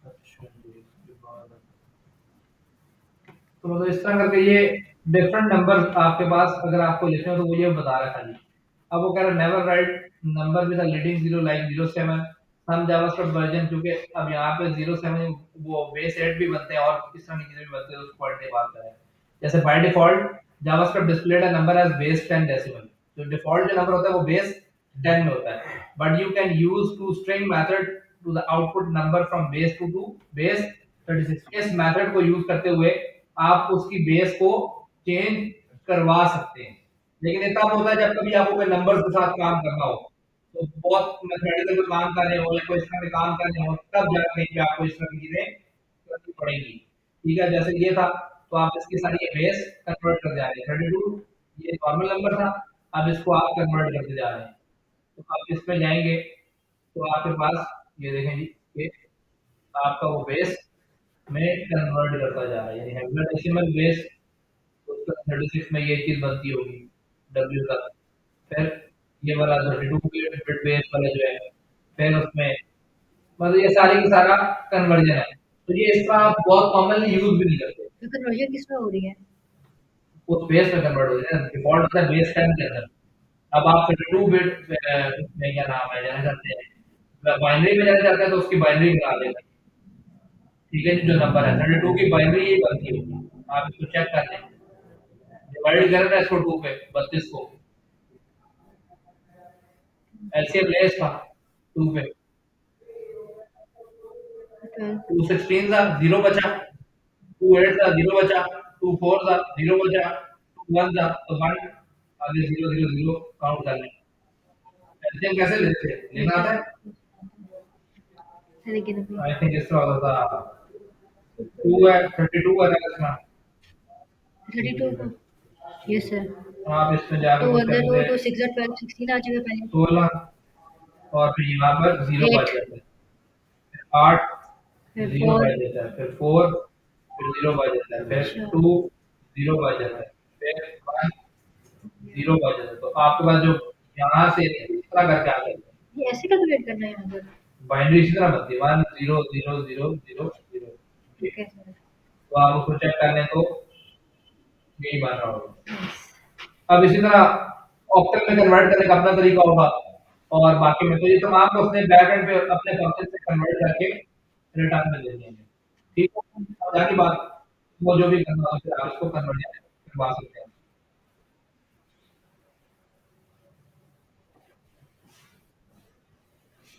अच्छा जी, इसके बाद तो मतलब इस तरह करके ये डिफरेंट नंबर आपके पास अगर आपको लिखने हो तो वो ये बता रहा है खाली। अब वो कह रहा है never write number with a leading zero like 07 some JavaScript version क्योंकि अब यहाँ पे 07 वो बेस 8 भी बनते हैं और इस तरह की चीज़ें भी बनती है उसको पढ़ने बात करें। जैसे by default JavaScript displayed a number as base 10 decimal. जो डिफ़ॉल्ट जो नंबर होता है वो बेस 10 में होता है। But you can use to string method to the output number from base 2 to base 36। इस मेथड को यूज़ करते हुए आप उसकी बेस को चेंज करवा सकते हैं। लेकिन ये तब होता है जब कभी आपको कोई नंबर्स के साथ काम करना हो। तो बहुत मैथमेटिकल काम कर रहे हो या कोई इस तरह के काम कर रहे हो तब जाके कहीं पे आपको इस तरह की चीज़ें करनी पड़ेंगी। ठीक है, जैसे ये था तो आप इसकी सारी ये बेस कन्वर्ट करते जा रहे हैं। 32 ये नॉर्मल नंबर था, अब इसको आप कन्वर्ट करते जा रहे हैं। तो आप इसमें जाएँगे तो आपके पास ये देखें जी, ये आपका वो बेस में कन्वर्ट करता जा रहा है। यानी हेक्साडेसिमल बेस उसका 36 में ये चीज़ बनती होगी डब्ल्यू का। फिर ये वाला 32 बिट बिट बेस वाला जो है, फिर उसमें मतलब ये सारी की सारा कन्वर्जन है। तो ये इसका आप बहुत कॉमनली यूज़ भी नहीं करते। तो कन्वर्जन किसमें हो रही है? वो बेस में कन्वर्ट हो जाए ना, डिफ़ॉल्ट होता है बेस 10 के अंदर। अब आप 32 बिट में क्या नाम है जाना चाहते हैं, बाइनरी में जाना चाहते हैं तो उसकी बाइनरी बना देंगे। ठीक है जी, जो नंबर है 32 की बाइनरी ही बनती होगी। आप इसको चेक कर लें। डिवाइड कर रहे हैं इसको 2 पे 32 को। एलसीएम लेस था 2 पे। 12। 2 16 था, 0 बचा। 2 8 था, 0 बचा। 2 4 था, 0 बचा। 2 1 था, तो 1 आगे 0 0 0 काउंट कर लें। एलसीएम कैसे लेते थे? यस लेना सर। आता है? लेकिन अभी आई थिंक इस तरह होता था। 2 है, 32 का था इसमें। 32 को। Yes sir. आप इसमें जाके 2 कुछ अंदर 2 करेंगे 2 6 12 16 आ जाएगा पहले। 16 और फिर यहाँ पर 0 बच 8 जाता है। 8 फिर 0 4। बच जाता है, फिर 4 फिर 0 बच जाता है, फिर अच्छा। 2 0 बच जाता है, फिर 1 0 बच जाता है। तो आपके पास जो यहाँ से इस तरह करके आ जाता है। ये ऐसे कैलकुलेट करना है यहाँ पर? बाइनरी इसी तरह बनती है 1 0 0 0 0 0। ठीक। Okay sir. तो आप उसको चेक कर लें तो यही बन रहा होगा। यस। अब इसी तरह ऑक्टल में कन्वर्ट करने का अपना तरीका होगा और बाकी में तो ये तमाम को उसने बैक एंड पे अपने फंक्शन से कन्वर्ट करके रिटर्न में दे देंगे। ठीक है, अब जानी बात वो जो भी करना हो फिर आप इसको कन्वर्जन करवा सकते हैं।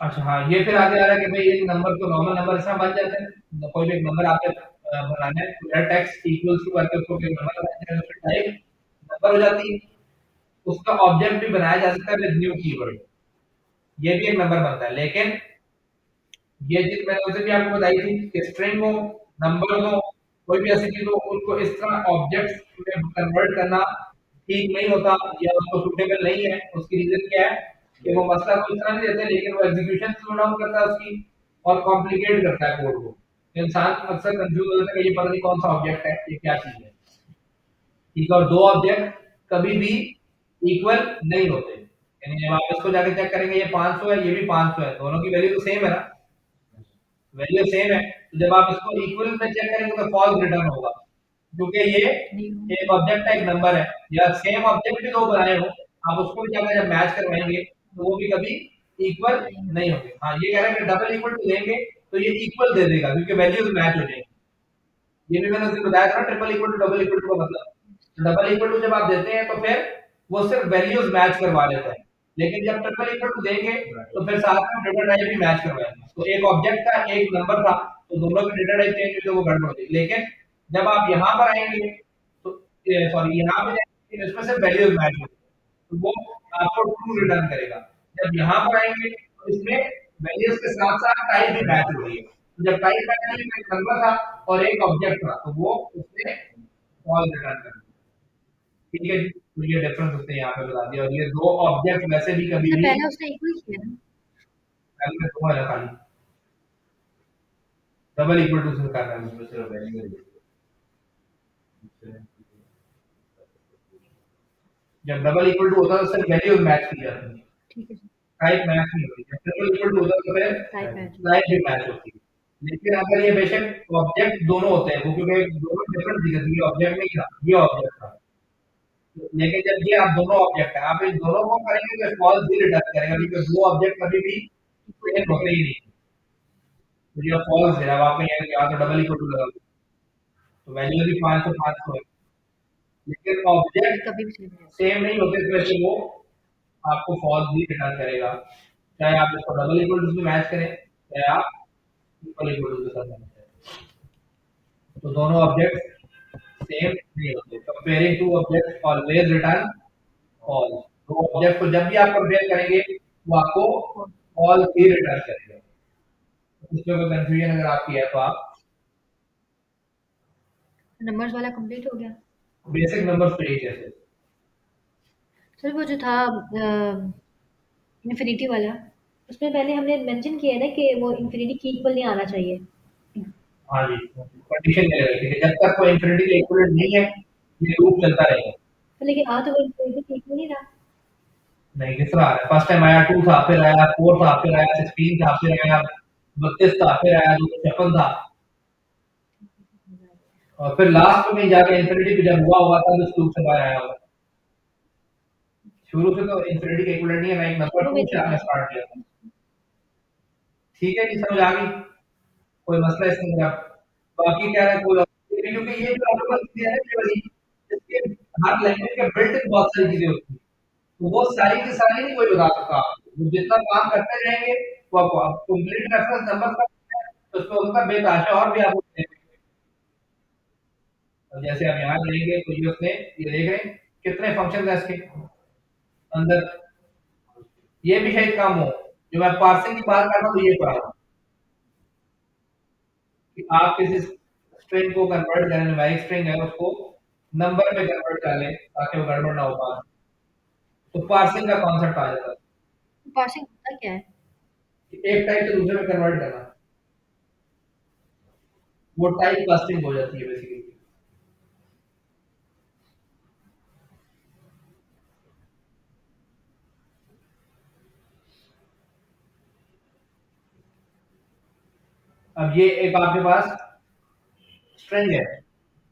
अच्छा हाँ, ये फिर आगे आ रहा है कि भाई एक नंबर तो नॉर्मल नंबर ऐसा बन जाता है। कोई भी एक नंबर आपने बनाना है तो टेक्स्ट इक्वल्स टू करके उसको एक नंबर बनाना है, उसकी टाइप नंबर हो जाती है। उसका ऑब्जेक्ट भी बनाया जा सकता है विद न्यू कीवर्ड। ये भी एक नंबर बनता है, लेकिन ये चीज़ मैंने उसे भी आपको बताई थी कि स्ट्रिंग हो, नंबर हो, कोई भी ऐसी चीज़ हो, उनको इस तरह ऑब्जेक्ट्स में कन्वर्ट करना ठीक नहीं होता या उसको सूटेबल नहीं है। उसकी रीज़न क्या है कि वो मसला तो इस तरह नहीं देते, लेकिन वो एग्जीक्यूशन स्लो डाउन करता है उसकी और कॉम्प्लिकेट करता है कोड को। इंसान अक्सर कंफ्यूज हो जाता है कि ये पता नहीं कौन सा ऑब्जेक्ट है, ये क्या चीज़ है। ठीक है, और दो ऑब्जेक्ट कभी भी इक्वल नहीं होते। यानी जब आप इसको जाके चेक करेंगे ये 500 है, ये भी 500 है, दोनों की वैल्यू तो सेम है ना? वैल्यू सेम है, तो जब आप इसको इक्वल में चेक करेंगे तो फॉल्स रिटर्न होगा, क्योंकि ये नहीं। एक ऑब्जेक्ट का एक नंबर है। या सेम ऑब्जेक्ट भी दो बनाए हो, आप उसको भी जाकर जब मैच करवाएंगे तो वो भी कभी इक्वल नहीं होंगे। हाँ, ये कह रहा है कि डबल इक्वल टू देंगे तो ये इक्वल दे देगा क्योंकि वैल्यूज मैच हो जाएंगी। ये भी मैंने उसे बताया था ना, triple equal to double equal to का मतलब। डबल इक्वल टू जब आप देते हैं तो फिर वो सिर्फ वैल्यूज मैच करवा लेता है, लेकिन जब ट्रिपल इक्वल टू देंगे तो फिर साथ में डेटा टाइप भी मैच करवाएंगे। तो एक ऑब्जेक्ट का एक नंबर था तो दोनों के डेटा टाइप चेंज हुए तो वो गड़बड़ होती। लेकिन जब आप यहाँ पर आएंगे तो सॉरी यहाँ पे जाएंगे, इसमें सिर्फ वैल्यूज मैच होगी तो वो आपको ट्रू रिटर्न करेगा। जब यहाँ पर आएंगे तो इसमें वैल्यूज के साथ साथ टाइप भी मैच हो रही है। तो जब टाइप मैच हुई तो एक नंबर था और एक ऑब्जेक्ट था तो वो उसने फॉल्स रिटर्न कर दिया। ठीक है जी, तो ये डिफरेंस उसने यहाँ पे बता दिया और ये दो ऑब्जेक्ट वैसे भी कभी इससे भी पहले उसने इक्वल किया ना? पहले में दो है ना खाली, डबल इक्वल टू से कर रहा है उसमें सिर्फ वैल्यू। जब डबल इक्वल टू होता है तो सिर्फ वैल्यूज मैच की जाती है, ठीक है सर। टाइप मैच नहीं होती। जब ट्रिपल इक्वल टू होता है तो फिर टाइप मैच। टाइप भी मैच होती है। लेकिन अगर ये बेशक ऑब्जेक्ट दोनों होते हैं, वो क्योंकि दोनों डिफरेंट दिखे थे, ये ऑब्जेक्ट नहीं था, ये ऑब्जेक्ट था। लेकिन जब ये आप दोनों ऑब्जेक्ट है, आप इन दोनों को करेंगे तो फॉल्स भी रिटर्न करेगा क्योंकि दो ऑब्जेक्ट कभी भी इक्वल सेम नहीं होते ही बनेगा। नहीं। तो ये फॉल्स है, अब आपने यहाँ तो डबल इक्वल टू लगा दिया, तो वैल्यू भी 500 500 है। लेकिन ये ऑब्जेक्ट कभी भी चेंज नहीं होगा। सेम नहीं होते, तो वैसे वो आपको फॉल्स भी रिटर्न करेगा। चाहे आप इसको डबल इक्वल टू से मैच करें, चाहे आप इक्वल इक्वल टू के साथ मैच करें। तो दोनों ऑब्जेक्ट सेम नहीं होते। Comparing two object always return false. तो ऑब्जेक्ट को जब भी आप कंपेयर करेंगे, वो आपको और फॉल्स ही रिटर्न करेगा। इसमें कोई कंफ्यूजन अगर आपकी है तो आप नंबर्स वाला कंप्लीट हो गया। बेसिक नंबर्स पे ही जैसे। सर वो जो था इन्फिनिटी वाला, उसमें पहले हमने मेंशन किया है ना कि वो इन्फिनिटी की इक्वल नहीं आना चाहिए। हाँ जी, कंडीशन ये रहेगी कि जब तक कोई इंफिनिटी के इक्विवेलेंट नहीं है, ये लूप चलता रहेगा। तो लेकिन आ तो वो इन्फिनिटी की इक्वल नहीं रहा। नहीं, किस तरह आ रहा है? फर्स्ट टाइम आया 2 था, फिर आया 4 था, फिर आया 16 था, फिर आया 32 था, फिर आया 256 था, और फिर लास्ट में जाके इंफिनिटी पे जब हुआ होगा तब इस लूप से बाहर आया होगा। शुरू से तो इंफिनिटी के इक्विवेलेंट नहीं है, ना एक नंबर शुरू 2 में से नहीं आपने था। स्टार्ट किया था। ठीक है जी, समझ आ गई? कोई मसला इसके अंदर? बाकी क्या है कोई क्योंकि ये जो अल्गोरिथम चीज़ें हैं ना केवल इसके हर लैंग्वेज के बिल्ट इन बहुत सारी चीज़ें होती हैं। तो वो सारी की सारी नहीं कोई बता सकता आपको। वो जितना काम करते रहेंगे, वो आपको कंप्लीट रेफरेंस नंबर का तो उसमें होता है बेतहाशा और भी आपको देखेंगे। अब जैसे आप यहाँ देखेंगे तो ये उसने ये देख रहे हैं कितने फंक्शन है इसके अंदर। ये भी शायद काम हो। जो मैं पार्सिंग की बात कर रहा हूँ तो ये पढ़ा रहा हूँ कि आप किसी स्ट्रिंग को कन्वर्ट करें, न्यूमेरिक स्ट्रिंग है उसको नंबर में कन्वर्ट कर लें ताकि वो गड़बड़ ना हो पाए। तो पार्सिंग का कॉन्सेप्ट आ जाता है पार्सिंग होता क्या है? कि एक टाइप से दूसरे में कन्वर्ट करना। वो टाइप कास्टिंग हो जाती है बेसिकली। अब ये एक आपके पास स्ट्रिंग है,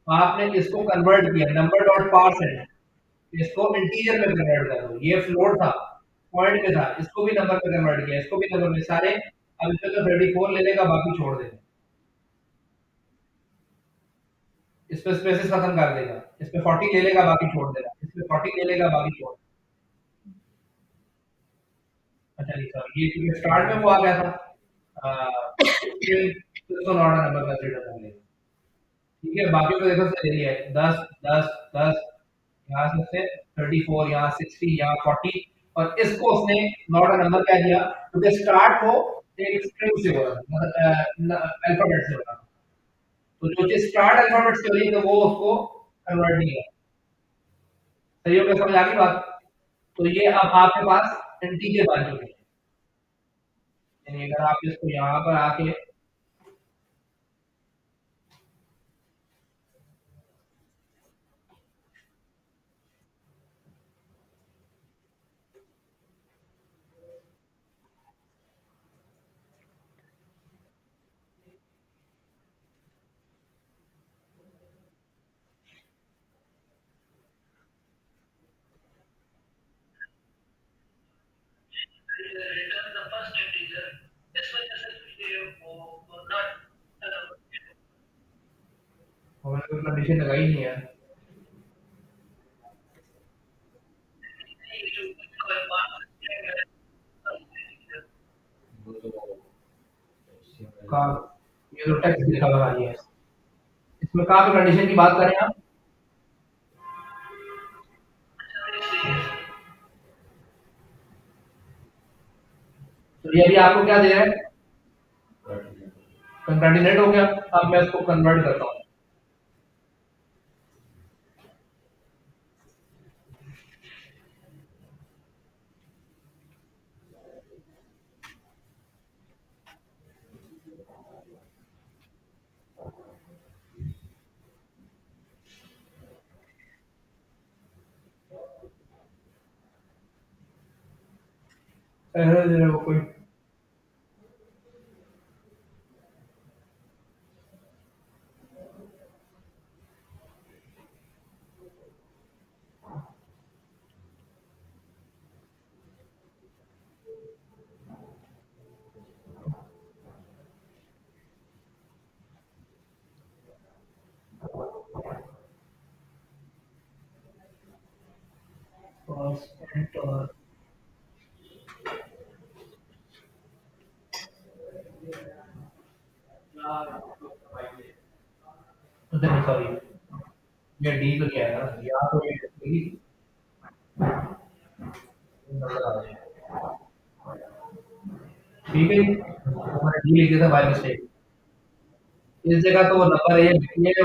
आपने इसको कन्वर्ट किया नंबर डॉट पार्स इसको इंटीजर में कन्वर्ट कर दो। ये फ्लोट था, पॉइंट में था, इसको भी नंबर में कन्वर्ट किया, इसको भी नंबर में सारे। अब इसमें तो 34 ले लेगा, बाकी छोड़ देगा। इसमें स्पेसेस खत्म कर देगा, इसमें 40 ले लेगा, बाकी छोड़ देगा, इसमें 40 ले लेगा, बाकी छोड़। अच्छा नहीं सर, ये क्योंकि स्टार्ट में वो आ गया था इसको नॉट नंबर कंसीडर कर लेगा। ठीक है, बाकी तो देखो सही है, 10 10 10 यहाँ से उसने 34, यहाँ 60, यहाँ 40, और इसको उसने नॉट अ नंबर क्या दिया क्योंकि स्टार्ट को एक स्ट्रिंग से हो रहा था, मतलब अल्फाबेट से हो रहा था। तो जो चीज स्टार्ट अल्फाबेट से हो रही है तो वो उसको कन्वर्ट नहीं है। सही हो गया, समझ आ गई बात? तो ये अब आपके पास इंटीजर बन चुके हैं। यानी अगर आप इसको यहाँ पर आके हमने कोई कंडीशन लगाई नहीं है। कहाँ? ये तो टेक्स्ट लिखा हुआ है। इसमें कहाँ पे कंडीशन की बात करें आप? तो ये अभी आपको क्या दे रहा है? कंकैटिनेट हो गया। अब मैं इसको कन्वर्ट करता हूँ। एरर दे रहा है वो कोई। कांस्टेंट और सॉरी, ये डी तो क्या है ना, यहाँ तो ये डी नजर आ रही है। ठीक है जी, तो मैंने डी लिख दिया था बाय मिस्टेक। इस जगह तो वो नंबर ये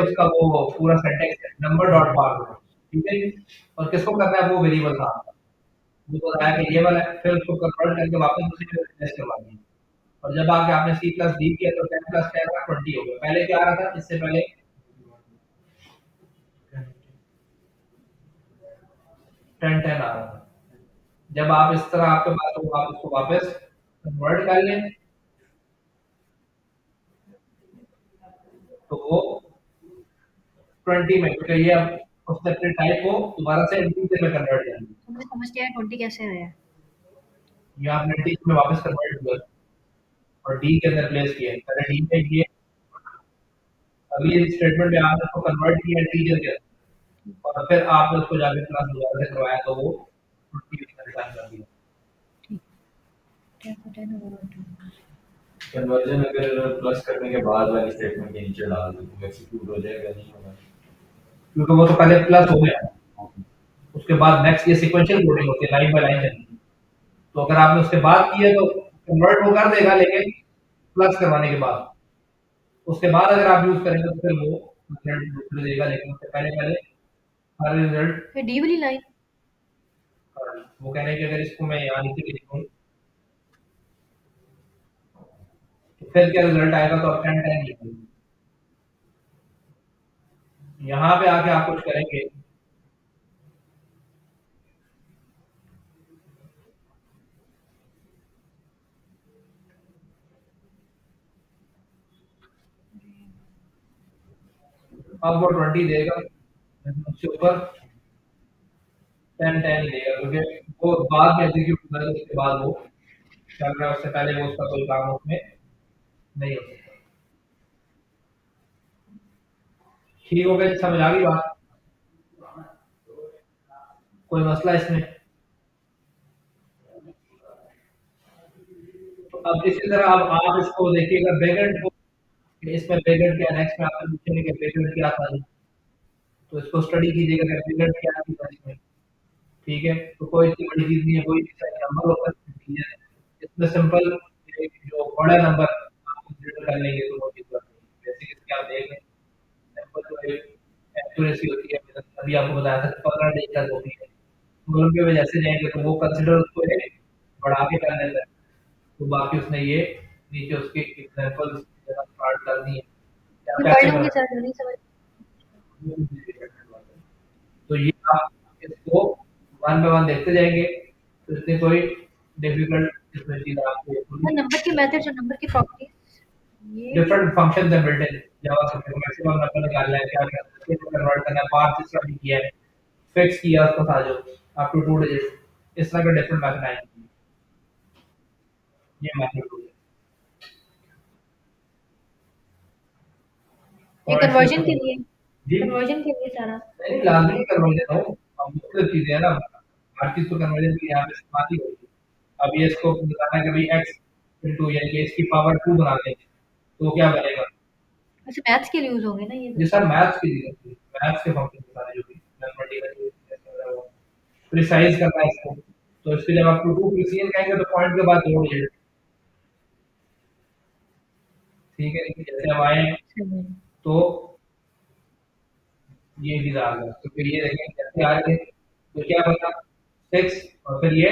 उसका वो पूरा सेंटेक्स है, नंबर डॉट पार, ठीक है जी। और किसको करना है, वो वेरिएबल था, वो बताया कि ये वाला है, फिर उसको कन्वर्ट करके वापस उसी में रिप्लेस करवा दिया। और जब आके आपने सी प्लस डी किया तो 10 प्लस 10 का 20 हो गया। पहले क्या आ रहा था, इससे पहले 10 10 आ रहा था। जब आप इस तरह आपके पास हो, आप उसको वापस कन्वर्ट कर लें तो वो 20 में, क्योंकि ये अब उसने अपने टाइप को दोबारा से इंटीजर में कन्वर्ट कर दिया। हमने समझ लिया 20 कैसे आया। ये आपने इंटीजर में वापस कन्वर्ट किया और डी के अंदर प्लेस किया। पहले डी में ये, अगली स्टेटमेंट में आपने उसको कन्वर्ट किया इंटीजर के अंदर और फिर आपने उसको जाके क्लास दोबारा से करवाया तो वो 20 में रिटर्न कर दिया। ठीक 10 10 over 2। कन्वर्जन अगर प्लस करने के बाद वाली स्टेटमेंट के नीचे डाल दो तो एग्जीक्यूट हो जाएगा, नहीं होगा? क्योंकि वो तो पहले प्लस हो गया, उसके बाद नेक्स्ट ये सीक्वेंशियल कोडिंग होती है, लाइन बाय लाइन चलती है। तो अगर आपने उसके बाद किया तो कन्वर्ट वो कर देगा, लेकिन प्लस करवाने के बाद, उसके बाद अगर आप यूज करेंगे तो फिर वो रिजल्ट दूसरे देगा, लेकिन उससे पहले पहले हर रिजल्ट। फिर डी वाली लाइन वो कह रहे हैं कि अगर इसको मैं यहाँ नीचे भी लिखूं तो फिर क्या रिजल्ट आएगा, तो आप 10 10 लिखेंगे। यहाँ पे आके आप कुछ करेंगे, अब वो 20 देगा, उसके ऊपर 10 10 ही देगा, क्योंकि वो बाद में एग्जीक्यूट होता है, तो उसके बाद वो चल रहा है, उससे पहले वो उसका कोई काम उसमें नहीं हो सकता। ठीक हो गया, समझ आ गई बात? कोई मसला इसमें? तो अब इसी तरह अब आप इसको देखिएगा बेगेट को, इसमें बेगेट क्या, नेक्स्ट में आपसे पूछेंगे कि बेगेट क्या था, तो इसको स्टडी कीजिएगा कि बेगेट क्या थी इसमें। ठीक है, तो कोई इतनी बड़ी चीज नहीं है, कोई नंबर होता है, ठीक है। इसमें सिंपल जो बड़ा नंबर आप कंसीडर कर लेंगे तो वो चीज बात नहीं, बेसिक इसके आप देख लें, सिंपल जो एक्यूरेसी होती है, अभी आपको बताया था 15 डिजिटल होती है, तो उनके वजह से जाएंगे तो वो कंसीडर उसको एक बढ़ा के कर लेता है। तो बाकी उसने ये नीचे उसके एग्जांपल्स स्टार्ट करनी है, क्या मैं पढ़ कैसे लूंगी करना सर, नहीं समझ। है। तो ये आप इसको वन बाय वन देखते जाएंगे, तो इसमें कोई डिफिकल्ट इसमें चीज आपको सर नंबर के मेथड्स और नंबर की प्रॉपर्टीज ये डिफरेंट फंक्शंस हैं बिल्ट इन जावास्क्रिप्ट में। मैक्सिमम नंबर निकालना है, क्या करना है, कन्वर्ट करना है, पार्स सिस्टम भी किया है, फिक्स किया उसका था जो अप टू 2 डिजिट, इस तरह के डिफरेंट मेथड आएंगे। ये मेथड ये और कन्वर्जन के लिए, जी कन्वर्जन के लिए सारा। नहीं, लाजमी कन्वर्जन हो, अब मुख्तलिफ चीजें हैं ना, हर चीज तो कन्वर्जन के लिए यहाँ पे इस्तेमाल ही होगी। अब ये इसको बताना है कि भाई एक्स इंटू यानी कि इसकी पावर 2 बना देंगे तो क्या बनेगा। अच्छा मैथ्स के लिए यूज होंगे ना ये ये तो। सर मैथ्स की चीजें थी, मैथ्स के फंक्शन सारे जो भी मैथमेटिकल प्रिसाइज करना है इसको, तो इसके जब आप टू प्रिसीजन कहेंगे तो पॉइंट के बाद जोड़ दीजिए। ठीक है, जैसे हम आए हम्म। तो ये चीज आ गया, तो फिर ये देखें कैसे आ रहे थे, तो क्या बना 6 और फिर ये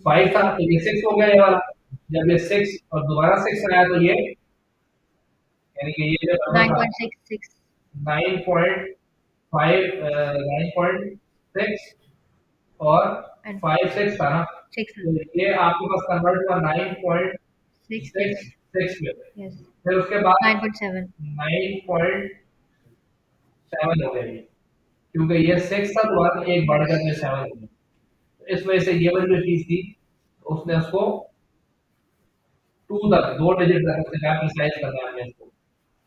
5 था, तो ये 6 हो गया ये वाला। जब ये 6 और दोबारा 6 आया तो ये यानी कि ये जो नंबर था 9.66। 9.5 9.6 और एंड 5 6 था ना, 6 तो ये आपके पास कन्वर्ट हुआ 6 9.66 में। यस फिर उसके बाद 9.7। 9.7 हो गया ये, क्योंकि ये 6 था तो बाद एक बढ़ कर 7 हो गया, तो इस वजह से ये वाली जो चीज थी उसने उसको 2 तक 2 डिजिट तक उसने क्या प्रिसाइज करना है इसको,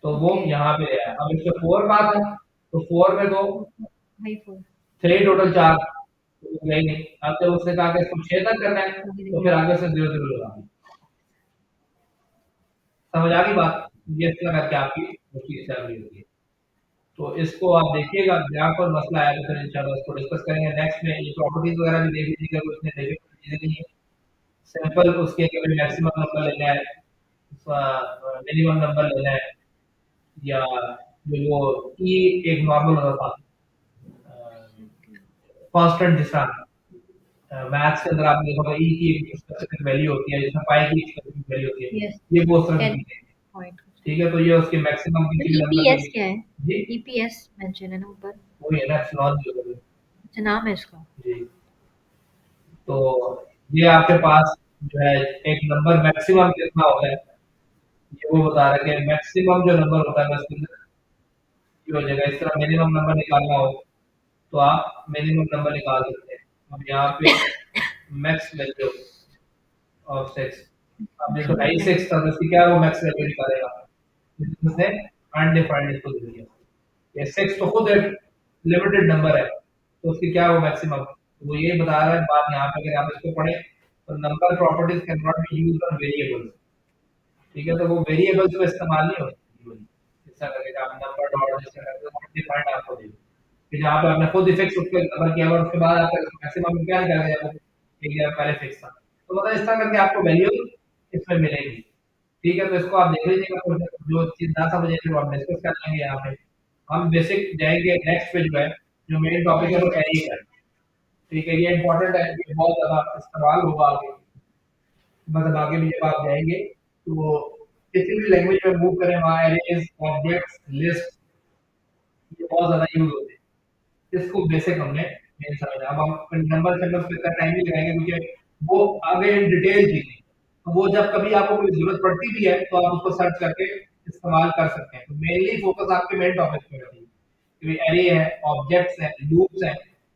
तो वो ओके यहाँ पे आया। अब इसमें 4 का था, तो 4 में तो हाई 4। 3 टोटल 4, तो वो यही नहीं, अब जब उसने कहा कि इसको 6 तक करना है, तो फिर आगे से 0-0 लगाना। समझ आ गई बात? ये इस तरह करके आपकी वो चीज़ चल रही होती है। तो इसको आप देखिएगा, जहाँ पर मसला आया तो फिर इंशाल्लाह इसको डिस्कस करेंगे नेक्स्ट में। ये प्रॉपर्टीज़ वगैरह भी देख लीजिएगा, कोई इसमें देखे चीज़ें नहीं है। सिंपल उसके केवल मैक्सिमम नंबर लेना है, मिनिमम नंबर लेना है, या जो वो ई एक नॉर्मल होता था, कांस्टेंट जिसका मैथ्स के अंदर आपने देखा होगा ई की एक स्पेसिफिक वैल्यू होती है, जिसमें पाई की एक स्पेसिफिक वैल्यू होती है। यस, ये वो उस तरह की 10 चीज़ें हैं। पॉइंट। ठीक है, तो ये उसके मैक्सिमम की बट चीज़ नंबर ईपीएस लगी। क्या है? जी, ईपीएस मेंशन है ना ऊपर? वही है ना एप्सिलॉन जो है। अच्छा, नाम है इसका। जी, तो ये आपके पास जो है एक नंबर मैक्सिमम कितना होता है, ये वो बता रहा है कि मैक्सिमम जो नंबर होता है उसके अंदर ये हो जाएगा। इस तरह मिनिमम नंबर निकालना हो तो आप मिनिमम नंबर निकाल सकते हैं। अब यहाँ पे मैक्स वैल्यू ऑफ 6, अब ये तो है ही 6 था, तो इसकी क्या है, वो मैक्स वैल्यू निकालेगा। उसने अनडिफाइंड इसको दे दिया। ये 6 तो खुद एक लिमिटेड नंबर है, तो उसकी क्या है वो मैक्सिमम। तो वो ये बता रहा है बात यहाँ पे, अगर आप इसको पढ़ें तो number properties can not be used on variables. ठीक है, तो वो वेरिएबल्स पे इस्तेमाल नहीं होती। ऐसा करके आप नंबर डॉट जैसे करके अनडिफाइंड आपको दे, कि जहाँ पे आपने खुद ही फिक्स उसके नंबर किया और उसके बाद आपका मैक्सिमम क्या निकाला जाएगा, एक जगह पहले फिक्स था, तो मतलब इस तरह करके आपको वैल्यू इसमें मिलेगी। ठीक है, तो इसको आप देख लीजिएगा, तो जो चीज़ ना समझे तो आप डिस्कस कर लेंगे यहाँ पे। हम बेसिक जाएँगे नेक्स्ट पे जो है, जो मेन टॉपिक है वो एरे का है। ठीक है, ये इम्पोर्टेंट है, ये बहुत ज़्यादा इस्तेमाल होगा आगे। मतलब आगे भी जब आप जाएँगे, तो किसी भी लैंग्वेज में मूव करें वहाँ एरेज़, ऑब्जेक्ट्स, लिस्ट ये बहुत ज़्यादा यूज़ होते हैं। इसको बेसिक हमने मेन समझा। अब हम नंबर सिंबल्स पे इतना टाइम नहीं लगाएँगे, क्योंकि वो आगे इन डिटेल चीज़ें, तो वो जब कभी आपको कोई ज़रूरत पड़ती भी है, तो आप उसको सर्च करके इस्तेमाल कर सकते हैं। तो मेनली फोकस आपके मेन टॉपिक पे रखिए। कि एरे है, ऑब्जेक्ट्स हैं, लूप्स हैं।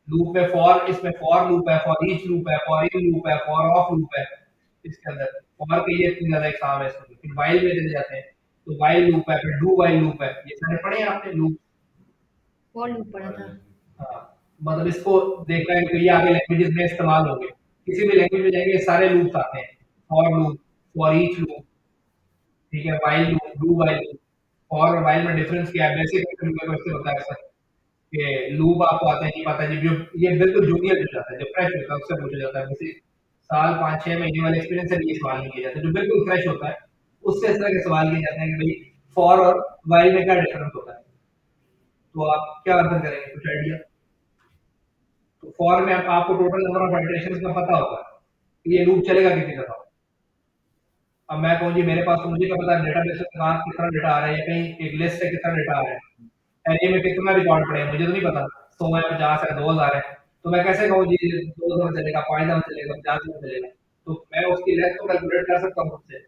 लूप में फॉर, इसमें फॉर लूप है, फॉर ईच लूप है, फॉर इन लूप है, फॉर ऑफ लूप है। इसके अंदर फॉर के ये इतने ज़्यादा एग्ज़ाम है इसमें। फिर व्हाइल में चले जाते हैं, तो व्हाइल लूप है, फिर डू व्हाइल लूप है। ये सारे पढ़े हैं आपने लूप? फॉर लूप पढ़ा था। हाँ, मतलब इसको देखना है कि ये आगे लैंग्वेजेस में इस्तेमाल होंगे। किसी भी लैंग्वेज में जाएंगे ये सारे लूप्स आते हैं। For loop, for each loop, ठीक है, while loop, do while loop. For और व्हाइल में डिफरेंस क्या है? बेसिक क्वेश्चन होता है सर, कि लूप आपको आता है नहीं पता जी, जो ये बिल्कुल जूनियर जो जाता है, जो फ्रेश होता है उससे पूछा जाता है। जैसे साल 5-6 महीने वाले एक्सपीरियंस से ये सवाल नहीं किया जाता। जो बिल्कुल फ्रेश होता है उससे इस तरह के सवाल किए जाते हैं कि भाई फॉर और व्हाइल में क्या डिफरेंस होता है। तो आप क्या आंसर करेंगे, कुछ आइडिया? तो फॉर में आपको टोटल नंबर ऑफ इटरेशंस का पता होगा कि ये लूप चलेगा कितनी दफा। अब मैं कहूँ जी मेरे पास, तो मुझे क्या पता डेटाबेस में कहाँ कितना डेटा आ रहा है, या कहीं एक लिस्ट से कितना डेटा आ रहा है, एरे में कितना रिकॉर्ड पड़े हैं, मुझे तो नहीं पता। 100 है, 50 है, 2000 है। तो मैं कैसे कहूँ जी 2 में चलेगा, 5 में चलेगा, 50 में चलेगा? तो मैं उसकी लेंथ को कैलकुलेट कर सकता हूँ खुद से।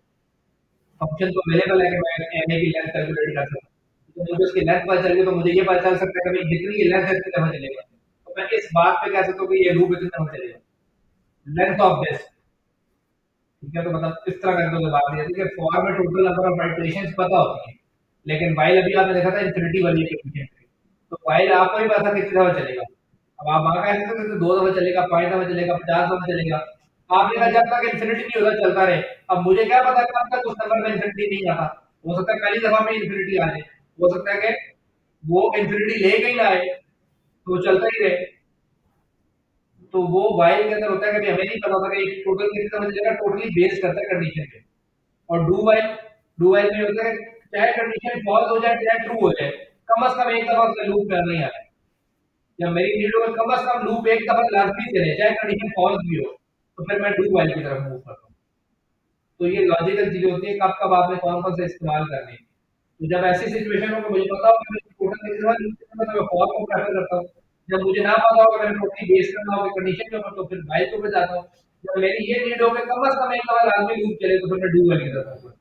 फंक्शन तो अवेलेबल है कि मैं एरे की लेंथ कैलकुलेट कर सकता हूँ। तो मुझे उसकी लेंथ पता चल गई, तो मुझे ये पता चल सकता है कि भाई जितनी ये लेंथ है इतनी दफा चलेगा। तो मैं इस बात पे कह सकता हूँ कि ये लूप इतनी दफा चलेगा, लेंथ ऑफ दिस। ठीक है, तो मतलब इस तरह करके तो बात ये थी कि फॉर में टोटल नंबर ऑफ इटरेशंस पता होती है, लेकिन व्हाइल अभी आपने देखा था इन्फिनिटी वाली एप्लीकेशन पे, तो व्हाइल आपको ही पता कितनी दफा चलेगा। अब आप वहां कह सकते थे 2 दफा चलेगा, 5 दफा चलेगा, 50 दफा चलेगा। आपने कहा जब तक इन्फिनिटी नहीं होता चलता रहे। अब मुझे क्या पता कब तक उस नंबर में इन्फिनिटी नहीं आता। हो सकता है पहली दफा में इन्फिनिटी आ जाए, हो सकता है कि वो इन्फिनिटी लेके ही ना आए, तो वो चलता ही रहे। तो वो व्हाइल के अंदर होता है कि हमें नहीं पता होता कि टोटल कितनी दफा चलेगा, टोटली बेस करता है कंडीशन पे। और डू वाइल में होता है कि चाहे कंडीशन फॉल्स हो जाए चाहे ट्रू हो जाए, कम से कम एक दफा उसका लूप करना ही आता है। जब मेरी नीड हो कम से कम लूप एक दफा लाजमी चले, चाहे कंडीशन फॉल्स भी हो, तो फिर मैं डू वाइल की तरफ मूव करता हूँ। तो ये लॉजिकल चीजें होती है, कब कब आपने कौन कौन सा इस्तेमाल करने हैं। तो जब ऐसी सिचुएशन हो कि मुझे पता हो कि मैं टोटल कितने बार लूप करना, तो मैं फॉर को प्रेफर करता हूँ। जब मुझे ना पता हो कि मैंने टोटली बेस करना हो कंडीशन के ऊपर, तो फिर वाइल के ऊपर जाता हूँ। जब मेरी ये नीड हो कि कम से कम एक दफा लाजमी लूप चले, तो फिर मैं डू वाइल की तरफ मूव।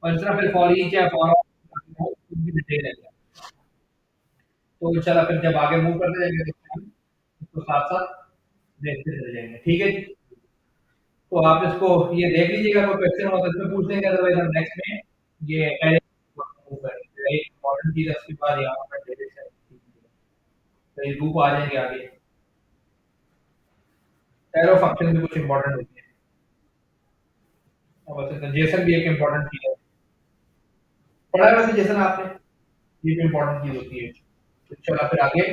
और इस तरह फिर फॉर ईच है, फॉर ऑल की डिटेल है। तो चलो फिर जब आगे मूव करते जाएंगे तो हम इसको साथ साथ देखते चले जाएंगे। ठीक है जी, तो आप इसको ये देख लीजिएगा, कोई क्वेश्चन हो तो इसमें पूछ लेंगे, अदरवाइज हम नेक्स्ट में ये एरे मूव करेंगे। एक इंपॉर्टेंट चीज है, उसके बाद यहाँ पर डायरेक्शन तो ये लूप आ जाएंगे आगे। एरो फंक्शन भी कुछ इंपॉर्टेंट होती है। और वैसे जेसन भी एक इंपॉर्टेंट चीज है। पढ़ा है वैसे जेसन आपने? ये भी इंपॉर्टेंट चीज होती है। तो चलो फिर आगे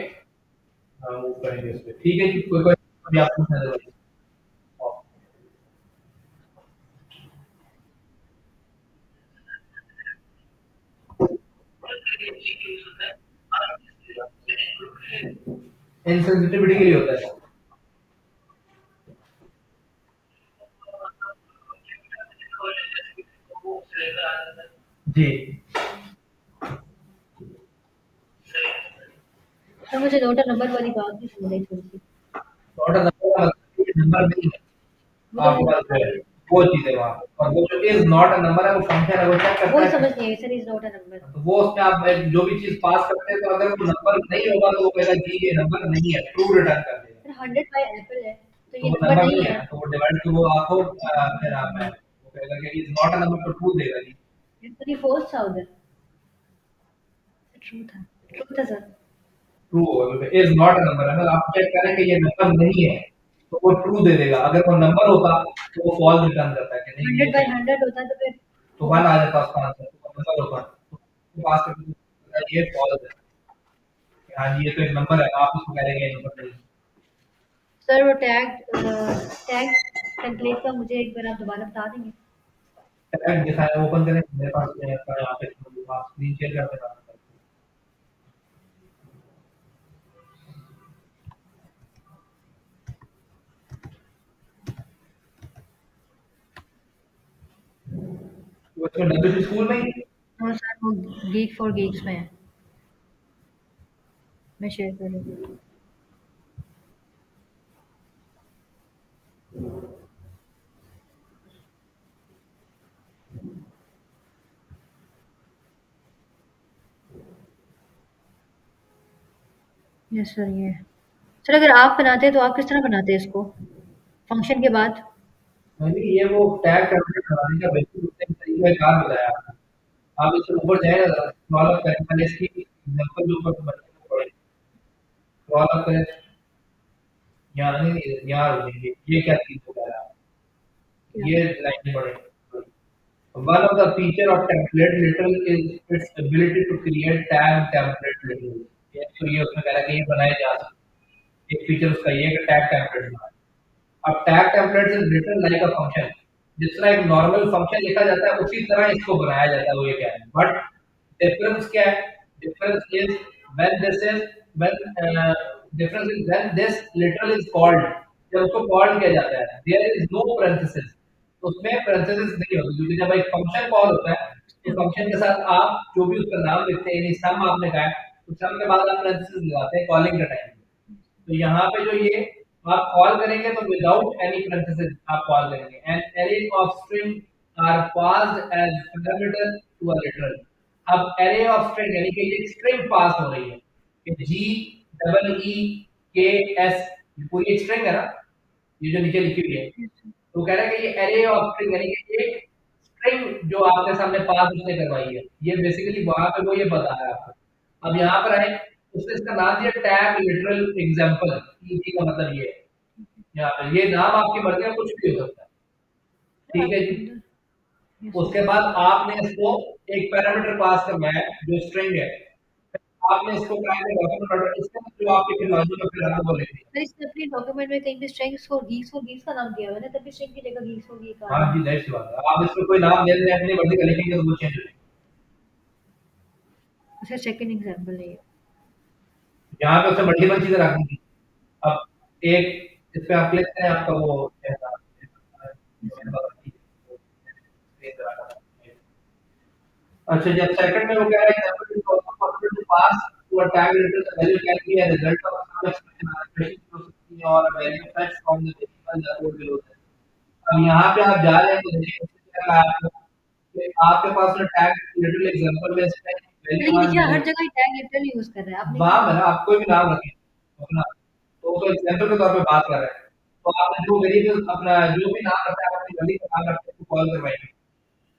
मूव करेंगे इस पे। ठीक है जी, कोई क्वेश्चन अभी आप पूछना जरूर। इनसेंसिटिविटी के लिए होता है। जी। तो मुझे नोटा नंबर वाली बात नहीं समझ आई थोड़ी सी। नॉट अ नंबर का मतलब ये नंबर नहीं है वो तो आपके मुझे पास जो है, वो चीज़ है वहाँ पे। और वो जो इज़ नॉट अ नंबर है वो फंक्शन है, वो चेक करता वही है समझ कि नहीं आई sir, is not a number. तो वो उसमें आप जो भी चीज़ पास करते हैं तो अगर वो नंबर नहीं होगा तो वो कहेगा जी ये नंबर नहीं है, ट्रू रिटर्न कर देगा। सर 100 बाय एप्पल है, तो तो ये वो नंबर नंबर नहीं नहीं है है ना? ना, तो वो डिवाइड तो वो आपको फिर आप वो कहेगा कि इज़ नॉट अ नंबर तो ट्रू देगा जी। ये तो नहीं फोर्स था उधर। ट्रू था, ट्रू था सर। ट्रू होगा क्योंकि इज़ नॉट अ नंबर है ना, आप चेक करें कि ये नंबर नहीं है, तो वो ट्रू दे देगा। अगर वो नंबर होता तो वो फॉल्स रिटर्न करता है कि नहीं 100 ये बाय तो 100 होता तो फिर तो फोर्स। 1 आ जाता उसका आंसर, तो नंबर होता। तो पास करके ये फॉल्स है। हाँ जी, ये तो एक नंबर है, आप उसको कह देंगे ये नंबर नहीं। सर वो टैग टेम्पलेट का मुझे एक बार आप दोबारा बता देंगे? टैग दिखाएं, ओपन करें, मेरे पास है आपका यहाँ पे आप स्क्रीन शेयर करते हैं। वो इसमें डब्ल्यू स्कूल में ही हाँ सर, वो गीक फॉर गीक्स में है। मैं शेयर कर रही हूँ। यस सर, ये है। सर अगर आप बनाते हैं तो आप किस तरह बनाते हैं इसको फंक्शन के बाद? नहीं, ये वो टैग टेम्पलेट बनाने का बेसिक उसने तरीका कार बताया आपको। आप इसके ऊपर जाएगा जरा, स्क्रॉल अप करें, पहले इसकी एग्जांपल जो ऊपर बच्चे को पढ़े, स्क्रॉल अप करें, यहाँ नहीं, यहाँ रुकेंगे, ये क्या चीज़ होगा यार, ये लाइन पढ़े। One of the feature of template literal is its ability to create tag template literal। ये तो ये उसमें कह रहा है कि ये बनाए जा सकते हैं। एक फीचर उसका ये है कि टैग टेम्पलेट बनाए। अब tag template is written like a function, जिस तरह एक नॉर्मल फंक्शन लिखा जाता है उसी तरह इसको बनाया जाता है, वो ये क्या है। बट डिफरेंस क्या है? Difference is when this is when difference is when this literal is called, जब उसको कॉल किया जाता है देयर इज नो पैरेंथेसिस, तो उसमें पैरेंथेसिस नहीं होती, क्योंकि जब एक फंक्शन कॉल होता है तो फंक्शन के साथ आप जो भी उसका नाम लिखते हैं, यानी सम आपने कहा है, तो सम के बाद आप पैरेंथेसिस लगाते हैं कॉलिंग के टाइम। तो यहाँ पे जो ये आप कॉल करेंगे तो विदाउट एनी पैरेंथेसिस आप कॉल करेंगे, and array of string are passed as parameter to a literal. अब एरे ऑफ स्ट्रिंग यानी कि ये स्ट्रिंग पास हो रही है कि जी डबल ई के एस, ये पूरी एक स्ट्रिंग है ना, ये जो नीचे लिखी हुई है। तो कह रहा है कि ये एरे ऑफ स्ट्रिंग यानी कि एक स्ट्रिंग जो आपके सामने पास उसने करवाई है, ये बेसिकली वहां पे वो ये बता रहा है आपको। अब यहाँ पर आए, उसने इसका नाम दिया टैग लिटरल एग्जांपल, ईजी का मतलब ये है। यहाँ पे ये नाम आपकी मर्जी का कुछ भी हो सकता है, ठीक है जी। यस उसके सर। बाद आपने इसको एक पैरामीटर पास करना है जो स्ट्रिंग है, आपने इसको क्या है डॉक्यूमेंट, इसका जो आपके फिर लॉजिक का फिर आप बोलेंगे। सर इसने अपने डॉक्यूमेंट में कहीं भी स्ट्रिंग्स फॉर गीक्स का नाम दिया हुआ है ना, तभी स्ट्रिंग की जगह गीक्स फॉर गीक आ हाँ रहा है। जी, जाहिर सी बात है, आप इसको कोई नाम दे दें अपनी मर्जी का लिखेंगे तो वो चेंज हो जाएगा। अच्छा, सेकंड एग्जांपल है ये। यहाँ पे उसने मल्टीपल चीजें रखनी थी। अब एक इस पे आप क्लिक करें, आपका वो यस सर। अच्छा, जब सेकंड में वो कह रहा है example is also possible to pass to a tag return the value can be a result of some expression expression हो सकती है और value fetch from the variable the code below that. अब यहाँ पे आप जा रहे हैं तो देखिए इससे क्या कहा है आपको कि आपके पास में टैग लिटिल एग्जांपल में इसमें वैल्यू लेकिन 1 देखिए हर वैल्यू जगह टैग लिटरल यूज कर रहा है, आपने नाम है क्या? ना, आप कोई भी नाम रखें अपना, तो एग्जांपल के तौर पे बात कर रहे हैं, तो आपने जो वेरिएबल अपना जो भी नाम रखा है, अपनी वैल्यू का नाम रख के उसको कॉल करवाएंगे,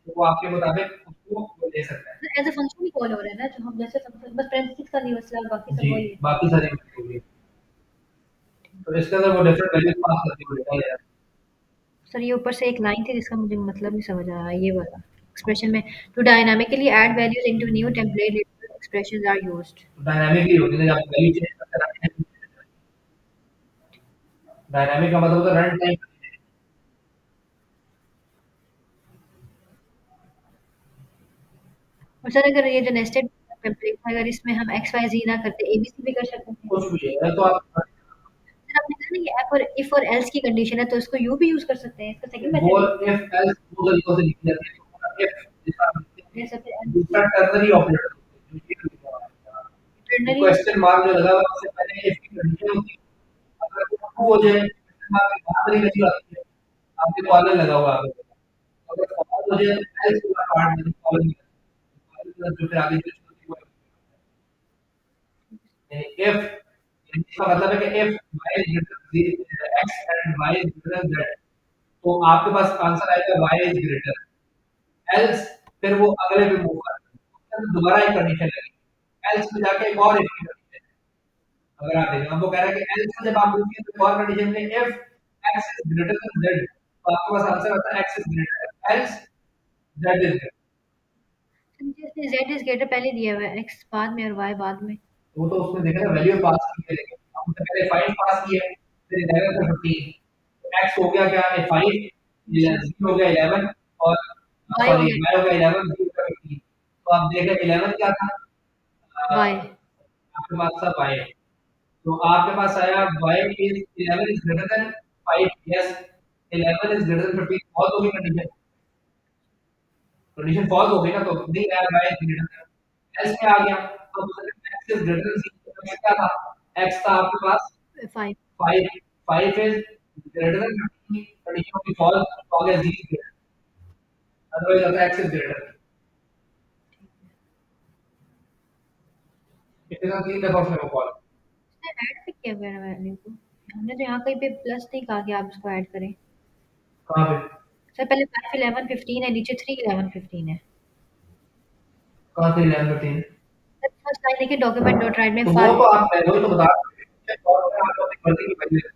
तो वो आपके मुताबिक उसको वो दे सकता है। एज अ फंक्शन ही कॉल हो रहा है ना, जो हम जैसे फंक्शन बस पैरेंथेसिस का नहीं, मसला बाकी सब जी, वही है। बाकी सारी होगी। तो इसके अंदर वो डिफरेंट वैल्यूज पास करती हुई डेटा ले। सर ये ऊपर से एक लाइन थी जिसका मुझे मतलब नहीं समझ आ रहा ये वाला एक्सप्रेशन में to dynamically add values into new template expressions are used. Dynamically होती है, जब आप वैल्यू चेंज करते रहते हैं। डायनामिक का मतलब होता है रन टाइम। और सर अगर ये जो नेस्टेड टेम्पलेट है अगर इसमें हम एक्स वाई जी ना करते एबीसी भी कर सकते हैं। कुछ भी है तो आप सर आपने कहा ना ये एफ और इफ और एल्स की कंडीशन है तो इसको यू भी यूज कर सकते हैं इसका सेकंड वो मेथड है। इफ एल्स दो तरीकों से लिखी जाती है। इफ जिसका हम लिखते हैं, ये सब दूसरा टर्नरी ऑपरेटर होता है, जो ये लिखा हुआ है। इंटरनली क्वेश्चन मार्क जो लगा हुआ है उससे पहले इफ की कंडीशन होती है। अगर वो ट्रू हो जाए, क्वेश्चन मार्क के बाद वाली वैल्यू आती है, आपके कॉलम लगा हुआ है आगे। अगर फॉल्स हो जाए तो एल्स पूरा पार्ट में कॉलम नहीं लगता। कॉलम जो फिर आगे जो होती है वो इफ, इसका मतलब है कि if y is greater than x and y is greater than z, तो आपके पास आंसर आएगा y is greater, एल्स फिर वो अगले पे मूव करता है, तो दोबारा एक कंडीशन लगेगी, एल्स में जाके एक और एक कंडीशन। अगर आप देखें, अब वो कह रहा है कि एल्स में जब आप मूव किए तो एक और कंडीशन में if x is greater than z, तो आपके पास आंसर आता है x is greater, else z is greater। नीचे इसने जेड इज ग्रेटर पहले दिया हुआ है एक्स बाद में और वाई बाद में। वो तो उसने देखा ना वैल्यू पास की है, लेकिन हमने पहले 5 पास की है, फिर 11 से 15, तो x हो गया क्या है 5, अच्छा 0 हो गया 11, और वाई हो सॉरी गया y हो गया 11, 0 हो गया 15। तो आप देखें 11 क्या था, वाई। आपके पास था y, तो आपके पास आया y is 11 is greater than 5, yes 11 is greater than 15, बहुत होगी कंडीशन, कंडीशन फॉल्स हो गई ना, तो नहीं आया y is greater than, else में आ गया, तो x इज ग्रेटर देन 0, तो x क्या था, x था आपके पास five. 5, 5 is greater than 15, condition of the false, तो आ गया z is greater, otherwise आता है x is greater। इसके साथ 3 दफा उसने वो कॉल, इसने ऐड भी किया हुआ है वैल्यू को हमने तो यहाँ कहीं पे प्लस नहीं कहा कि आप इसको ऐड करें। कहाँ पे, सर पहले 5 11 15 है नीचे 3 11 15 है। कहाँ से 11 15, सर फर्स्ट लाइन देखिए डॉक्यूमेंट डॉट राइट में तो वो फाइव। तो आप, मैं वही तो बता रहा हूँ, आप अपनी मर्जी की वैल्यू